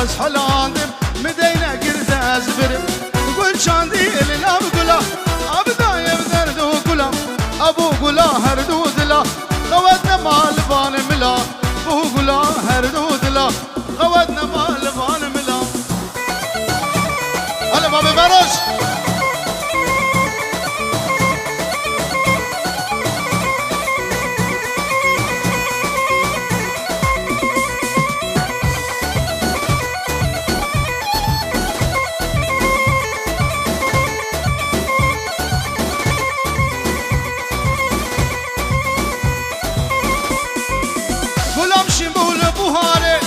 باز حلاندم مدينة قرد أزبرم قول شاندي الناب قلا أبدا يبدرد وقلا أبو قلا هردود لا خواتنا مالبان ملا أبو قلا هردود لا خواتنا مالبان ملا هلا بابي برش گلم شمول بوهاره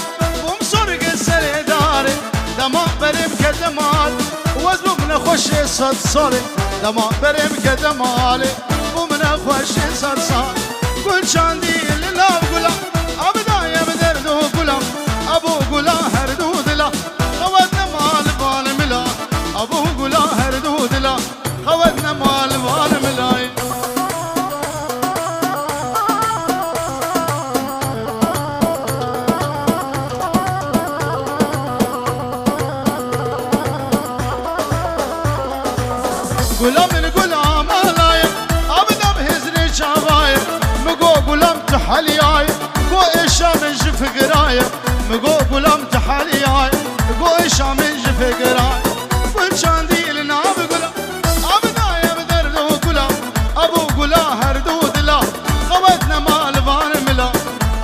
بوم سرگ سر داره دما بریم که دمال وزم من خوش صد ساله دما بریم که دمال بوم من خوش صد سال گل چاندی لناب گلم ابدا یم درد و گلم ابو گلا هر دو دلا خواتنا مال بال ملا ابو گلا هر دو دلا خواتنا مال بال ملای گلم من گلم آلایم ابدا بهزنی چاوایم مگو گلم تحلیایم گو ایشا من جفقرایم مگو گلم تحلیایم گو ایشا من جفقرایم گل چاندی لناب گلم ابدا یم درد و گلم ابو گلا هر دو دلا خواتنا مالوان ملا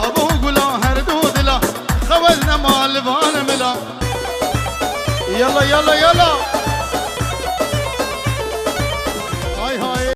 ابو گلا هر دو دلا خواتنا مالوان ملا يلا يلا يلا